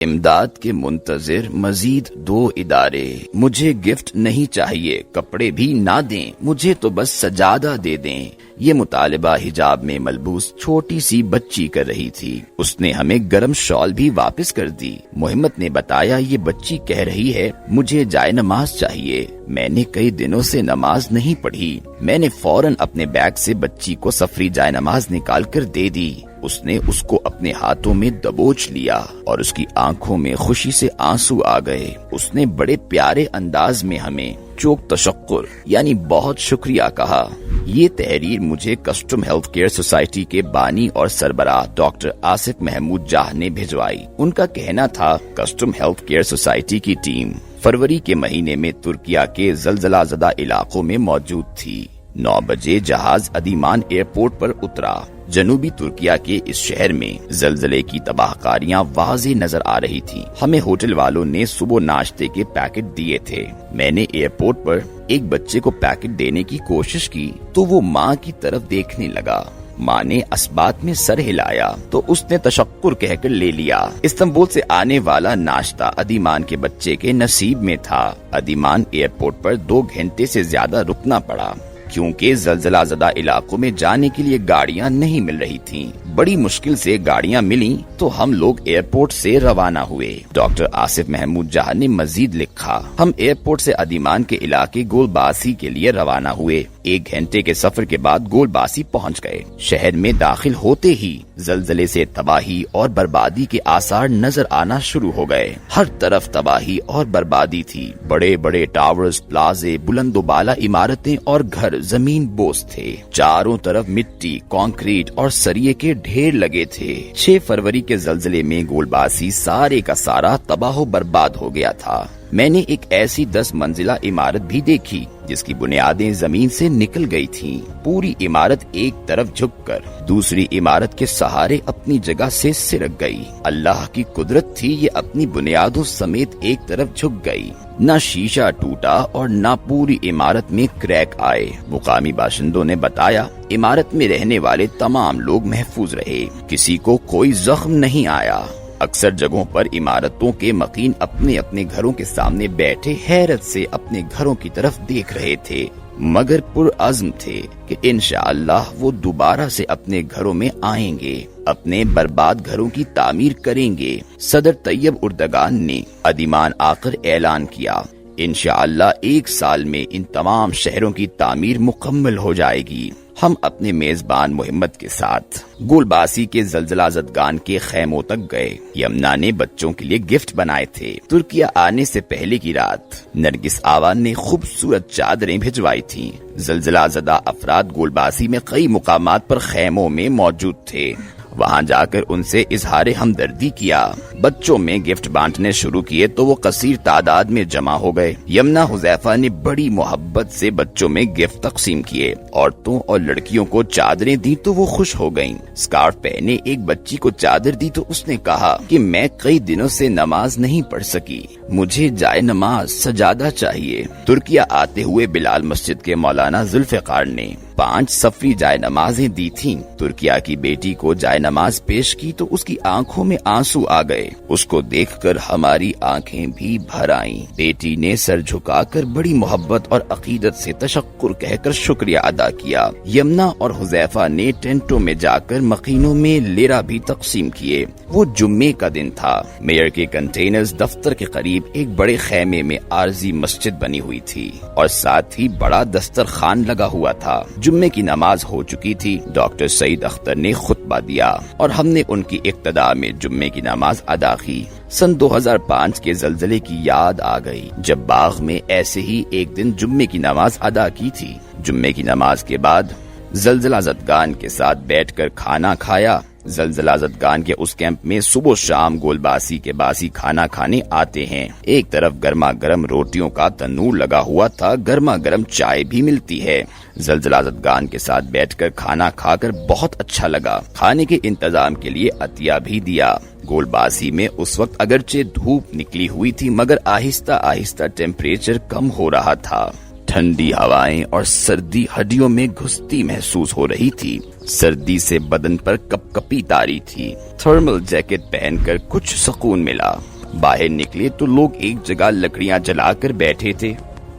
امداد کے منتظر مزید 2 ادارے۔ مجھے گفٹ نہیں چاہیے، کپڑے بھی نہ دیں، مجھے تو بس سجادہ دے دیں۔ یہ مطالبہ حجاب میں ملبوس چھوٹی سی بچی کر رہی تھی۔ اس نے ہمیں گرم شال بھی واپس کر دی۔ محمد نے بتایا یہ بچی کہہ رہی ہے مجھے جائے نماز چاہیے۔ میں نے کئی دنوں سے نماز نہیں پڑھی۔ میں نے فوراً اپنے بیگ سے بچی کو سفری جائے نماز نکال کر دے دی۔ اس نے اس کو اپنے ہاتھوں میں دبوچ لیا اور اس کی آنکھوں میں خوشی سے آنسو آ گئے۔ اس نے بڑے پیارے انداز میں ہمیں چوک تشکر یعنی بہت شکریہ کہا۔ یہ تحریر مجھے کسٹم ہیلتھ کیئر سوسائٹی کے بانی اور سربراہ ڈاکٹر آصف محمود جاہ نے بھجوائی۔ ان کا کہنا تھا کسٹم ہیلتھ کیئر سوسائٹی کی ٹیم فروری کے مہینے میں ترکیہ کے زلزلہ زدہ علاقوں میں موجود تھی۔ 9 بجے جہاز ادیمان ایئرپورٹ پر اترا۔ جنوبی ترکیہ کے اس شہر میں زلزلے کی تباہ کاریاں واضح نظر آ رہی تھیں۔ ہمیں ہوٹل والوں نے صبح ناشتے کے پیکٹ دیے تھے۔ میں نے ایئرپورٹ پر ایک بچے کو پیکٹ دینے کی کوشش کی تو وہ ماں کی طرف دیکھنے لگا۔ ماں نے اسبات میں سر ہلایا تو اس نے تشکر کہہ کر لے لیا۔ استنبول سے آنے والا ناشتہ ادیمان کے بچے کے نصیب میں تھا۔ ادیمان ایئرپورٹ پر 2 گھنٹے سے زیادہ رکنا پڑا کیونکہ زلزلہ زدہ علاقوں میں جانے کے لیے گاڑیاں نہیں مل رہی تھیں۔ بڑی مشکل سے گاڑیاں ملیں تو ہم لوگ ایئرپورٹ سے روانہ ہوئے۔ ڈاکٹر آصف محمود جاہ نے مزید لکھا ہم ایئرپورٹ سے ادیمان کے علاقے گول باسی کے لیے روانہ ہوئے۔ 1 گھنٹے کے سفر کے بعد گول باسی پہنچ گئے۔ شہر میں داخل ہوتے ہی زلزلے سے تباہی اور بربادی کے آثار نظر آنا شروع ہو گئے۔ ہر طرف تباہی اور بربادی تھی۔ بڑے بڑے ٹاورز، پلازے، بلند و بالا عمارتیں اور گھر زمین بوس تھے۔ چاروں طرف مٹی، کنکریٹ اور سریے کے ڈھیر لگے تھے۔ 6 فروری کے زلزلے میں گول باسی سارے کا سارا تباہ و برباد ہو گیا تھا۔ میں نے ایک ایسی 10 منزلہ عمارت بھی دیکھی جس کی بنیادیں زمین سے نکل گئی تھیں۔ پوری عمارت ایک طرف جھک کر دوسری عمارت کے سہارے اپنی جگہ سے سرک گئی۔ اللہ کی قدرت تھی، یہ اپنی بنیادوں سمیت ایک طرف جھک گئی۔ نہ شیشہ ٹوٹا اور نہ پوری عمارت میں کریک آئے۔ مقامی باشندوں نے بتایا عمارت میں رہنے والے تمام لوگ محفوظ رہے، کسی کو کوئی زخم نہیں آیا۔ اکثر جگہوں پر عمارتوں کے مکین اپنے اپنے گھروں کے سامنے بیٹھے حیرت سے اپنے گھروں کی طرف دیکھ رہے تھے، مگر پرعزم تھے کہ انشاءاللہ وہ دوبارہ سے اپنے گھروں میں آئیں گے، اپنے برباد گھروں کی تعمیر کریں گے۔ صدر طیب اردگان نے ادیمان آ کر اعلان کیا انشاءاللہ 1 سال میں ان تمام شہروں کی تعمیر مکمل ہو جائے گی۔ ہم اپنے میزبان محمد کے ساتھ گول باسی کے زلزلہ زدگان کے خیموں تک گئے۔ یمنا نے بچوں کے لیے گفٹ بنائے تھے۔ ترکیہ آنے سے پہلے کی رات نرگس آوان نے خوبصورت چادریں بھجوائی تھیں۔ زلزلہ زدہ افراد گول باسی میں کئی مقامات پر خیموں میں موجود تھے۔ وہاں جا کر ان سے اظہار ہمدردی کیا۔ بچوں میں گفٹ بانٹنے شروع کیے تو وہ کثیر تعداد میں جمع ہو گئے۔ یمنا حذیفہ نے بڑی محبت سے بچوں میں گفٹ تقسیم کیے۔ عورتوں اور لڑکیوں کو چادریں دی تو وہ خوش ہو گئیں۔ سکارف پہنے ایک بچی کو چادر دی تو اس نے کہا کہ میں کئی دنوں سے نماز نہیں پڑھ سکی، مجھے جائے نماز سجادہ چاہیے۔ ترکیہ آتے ہوئے بلال مسجد کے مولانا ذوالفقار نے 5 سفری جائے نمازیں دی تھیں۔ ترکیہ کی بیٹی کو جائے نماز پیش کی تو اس کی آنکھوں میں آنسو آ گئے۔ اس کو دیکھ کر ہماری آنکھیں بھی بھر آئیں۔ بیٹی نے سر جھکا کر بڑی محبت اور عقیدت سے تشکر کہہ کر شکریہ ادا کیا۔ یمنا اور حذیفہ نے ٹینٹوں میں جا کر مکینوں میں لیرا بھی تقسیم کیے۔ وہ جمعے کا دن تھا۔ میئر کے کنٹینرز دفتر کے قریب ایک بڑے خیمے میں عارضی مسجد بنی ہوئی تھی اور ساتھ ہی بڑا دسترخوان لگا ہوا تھا۔ جمعے کی نماز ہو چکی تھی۔ ڈاکٹر سعید اختر نے خطبہ دیا اور ہم نے ان کی اقتداء میں جمعے کی نماز ادا کی۔ سن 2005 کے زلزلے کی یاد آ گئی جب باغ میں ایسے ہی ایک دن جمعے کی نماز ادا کی تھی۔ جمعے کی نماز کے بعد زلزلہ زدگان کے ساتھ بیٹھ کر کھانا کھایا۔ زلزلہ زدگان کے اس کیمپ میں صبح شام گول باسی کے باسی کھانا کھانے آتے ہیں۔ ایک طرف گرما گرم روٹیوں کا تنور لگا ہوا تھا، گرما گرم چائے بھی ملتی ہے۔ زلزلہ زدگان کے ساتھ بیٹھ کر کھانا کھا کر بہت اچھا لگا۔ کھانے کے انتظام کے لیے عطیہ بھی دیا۔ گول باسی میں اس وقت اگرچہ دھوپ نکلی ہوئی تھی مگر آہستہ آہستہ ٹیمپریچر کم ہو رہا تھا۔ ٹھنڈی ہوائیں اور سردی ہڈیوں میں گھستی محسوس ہو رہی تھی. سردی سے بدن پر کپ کپی تاری تھی. تھرمل جیکٹ پہن کر کچھ سکون ملا. باہر نکلے تو لوگ ایک جگہ لکڑیاں جلا کر بیٹھے تھے.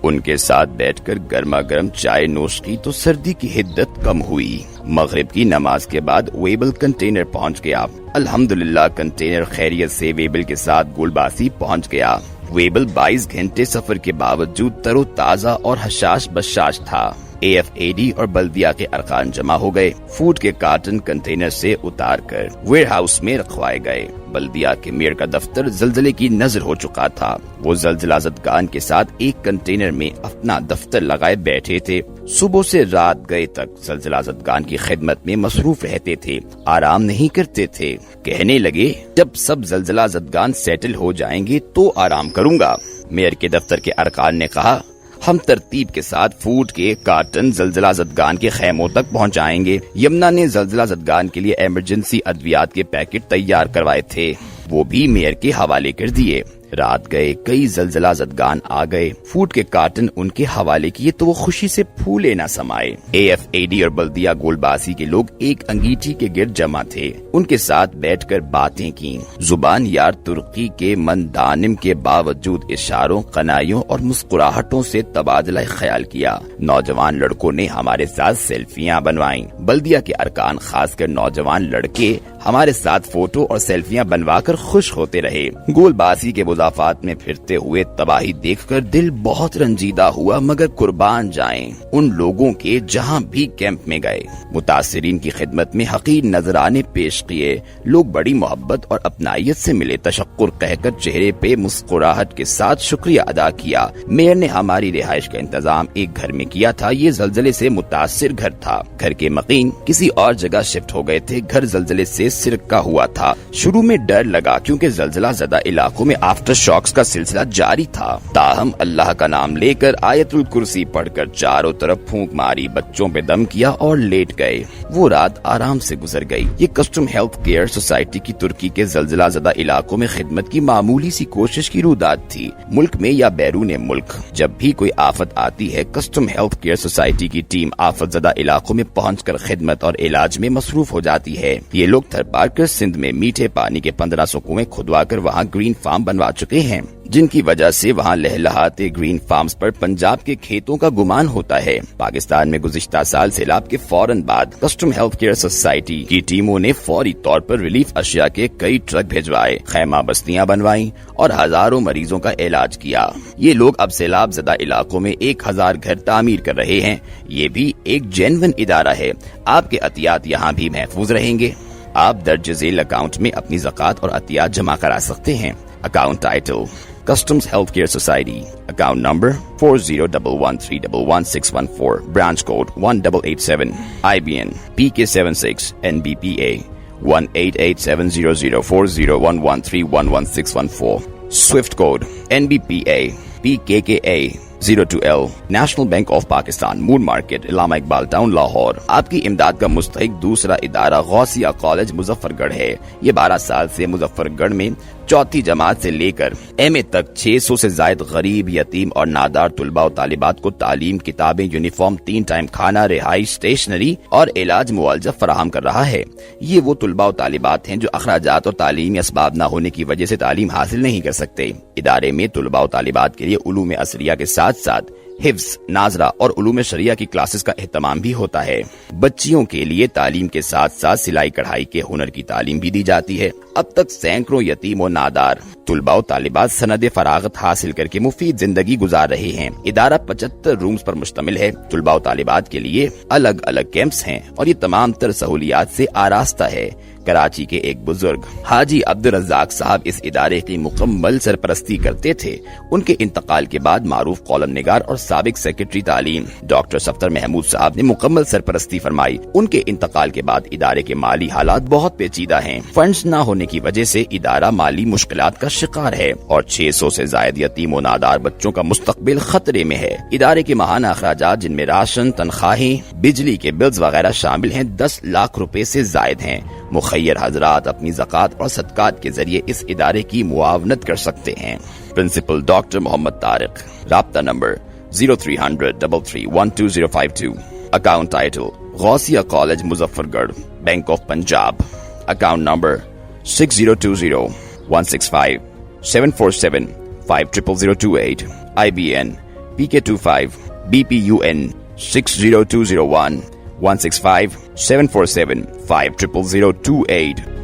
ان کے ساتھ بیٹھ کر گرما گرم چائے نوش کی تو سردی کی حدت کم ہوئی. مغرب کی نماز کے بعد ویبل کنٹینر پہنچ گیا. الحمدللہ کنٹینر خیریت سے ویبل کے ساتھ گولباسی پہنچ گیا. ویبل 22 گھنٹے سفر کے باوجود تر و تازہ اور حشاش بشاش تھا. AFAD اور بلدیہ کے ارکان جمع ہو گئے. فوڈ کے کارٹن کنٹینر سے اتار کر ویئر ہاؤس میں رکھوائے گئے. بلدیہ کے میئر کا دفتر زلزلے کی نظر ہو چکا تھا. وہ زلزلہ زدگان کے ساتھ ایک کنٹینر میں اپنا دفتر لگائے بیٹھے تھے. صبح سے رات گئے تک زلزلہ زدگان کی خدمت میں مصروف رہتے تھے. آرام نہیں کرتے تھے. کہنے لگے جب سب زلزلہ زدگان سیٹل ہو جائیں گے تو آرام کروں گا. میئر کے دفتر کے ارکان نے کہا ہم ترتیب کے ساتھ فوڈ کے کارٹن زلزلہ زدگان کے خیموں تک پہنچائیں گے. یمنا نے زلزلہ زدگان کے لیے ایمرجنسی ادویات کے پیکٹ تیار کروائے تھے. وہ بھی میئر کے حوالے کر دیے. رات گئے کئی زلزلہ زدگان آ گئے. فوڈ کے کارٹن ان کے حوالے کیے تو وہ خوشی سے پھولے نہ سمائے. AFAD اور بلدیہ گولباسی کے لوگ ایک انگیٹھی کے گرد جمع تھے. ان کے ساتھ بیٹھ کر باتیں کی. زبان یار ترقی کے مندانم کے باوجود اشاروں، قنایوں اور مسکراہٹوں سے تبادلہ خیال کیا. نوجوان لڑکوں نے ہمارے ساتھ سیلفیاں بنوائیں. بلدیہ کے ارکان خاص کر نوجوان لڑکے ہمارے ساتھ فوٹو اور سیلفیاں بنوا کر خوش ہوتے رہے. گولباسی کے مضافات میں پھرتے ہوئے تباہی دیکھ کر دل بہت رنجیدہ ہوا، مگر قربان جائیں ان لوگوں کے جہاں بھی کیمپ میں گئے. متاثرین کی خدمت میں حقیر نذرانے پیش کیے. لوگ بڑی محبت اور اپنائیت سے ملے. تشکر کہہ کر چہرے پہ مسکراہٹ کے ساتھ شکریہ ادا کیا. میئر نے ہماری رہائش کا انتظام ایک گھر میں کیا تھا. یہ زلزلے سے متاثر گھر تھا. گھر کے مقیم کسی اور جگہ شفٹ ہو گئے تھے. گھر زلزلے سے سرکا ہوا تھا. شروع میں ڈر لگا کیونکہ زلزلہ زدہ علاقوں میں آفٹر شاکس کا سلسلہ جاری تھا. تاہم اللہ کا نام لے کر آیت الکرسی پڑھ کر چاروں طرف پھونک ماری، بچوں پہ دم کیا اور لیٹ گئے. وہ رات آرام سے گزر گئی. یہ کسٹم ہیلتھ کیئر سوسائٹی کی ترکی کے زلزلہ زدہ علاقوں میں خدمت کی معمولی سی کوشش کی روداد تھی. ملک میں یا بیرون ملک جب بھی کوئی آفت آتی ہے کسٹم ہیلتھ کیئر سوسائٹی کی ٹیم آفت زدہ علاقوں میں پہنچ کر خدمت اور علاج میں مصروف ہو جاتی ہے. یہ لوگ تھر پار کر سندھ میں میٹھے پانی کے 1500 کنویں کھدوا کر وہاں گرین فارم بنوا چکے ہیں، جن کی وجہ سے وہاں لہلہاتے گرین فارمز پر پنجاب کے کھیتوں کا گمان ہوتا ہے. پاکستان میں گزشتہ سال سیلاب کے فوراً بعد کسٹم ہیلتھ کیئر سوسائٹی کی ٹیموں نے فوری طور پر ریلیف اشیاء کے کئی ٹرک بھیجوائے، خیمہ بستیاں بنوائیں اور ہزاروں مریضوں کا علاج کیا. یہ لوگ اب سیلاب زدہ علاقوں میں 1000 گھر تعمیر کر رہے ہیں. یہ بھی ایک جینون ادارہ ہے. آپ کے عطیات یہاں بھی محفوظ رہیں گے. آپ درج ذیل اکاؤنٹ میں اپنی زکوٰۃ اور عطیات جمع کرا سکتے ہیں. Account title Customs Healthcare Society. Account number 4011311614. Branch code 1887. IBN PK76 NBPA 18870040113116114. Swift code NBPA PKKA 02L. National Bank of Pakistan, Moon Market, Allama Iqbal town, Lahore. آپ کی امداد کا مستحق دوسرا ادارہ غوثیہ کالج مظفر گڑھ ہے. یہ 12 سال سے مظفر گڑھ میں چوتھی جماعت سے لے کر MA تک 600 سے زائد غریب، یتیم اور نادار طلباء و طالبات کو تعلیم، کتابیں، یونیفارم، 3 ٹائم کھانا، رہائش، اسٹیشنری اور علاج معالجہ فراہم کر رہا ہے. یہ وہ طلباء و طالبات ہیں جو اخراجات اور تعلیمی اسباب نہ ہونے کی وجہ سے تعلیم حاصل نہیں کر سکتے. ادارے میں طلباء و طالبات کے لیے علوم عصریہ کے ساتھ ساتھ حفظ، ناظرہ اور علوم شریعہ کی کلاسز کا اہتمام بھی ہوتا ہے. بچیوں کے لیے تعلیم کے ساتھ ساتھ سلائی کڑھائی کے ہنر کی تعلیم بھی دی جاتی ہے. اب تک سینکڑوں یتیم و نادار طلباء و طالبات سند فراغت حاصل کر کے مفید زندگی گزار رہے ہیں. ادارہ 75 رومز پر مشتمل ہے. طلباء و طالبات کے لیے الگ الگ کیمپس ہیں اور یہ تمام تر سہولیات سے آراستہ ہے. کراچی کے ایک بزرگ حاجی عبدالرزاق صاحب اس ادارے کی مکمل سرپرستی کرتے تھے. ان کے انتقال کے بعد معروف کالم نگار اور سابق سیکرٹری تعلیم ڈاکٹر صفدر محمود صاحب نے مکمل سرپرستی فرمائی. ان کے انتقال کے بعد ادارے کے مالی حالات بہت پیچیدہ ہیں. فنڈز نہ ہونے کی وجہ سے ادارہ مالی مشکلات کا شکار ہے اور 600 سے زائد یتیم و نادار بچوں کا مستقبل خطرے میں ہے. ادارے کے ماہانہ اخراجات جن میں راشن، تنخواہیں، بجلی کے بلز وغیرہ شامل ہیں 10 لاکھ روپے سے زائد ہیں. مخیر حضرات اپنی زکوٰۃ اور صدقات کے ذریعے اس ادارے کی معاونت کر سکتے ہیں. پرنسپل ڈاکٹر محمد طارق. رابطہ number 0300 3312 Account title Gausia College Muzaffargarh, Bank of Punjab. Account number 6020-165-747-50028. IBN PK25 BPUN 60201-165-747-50028.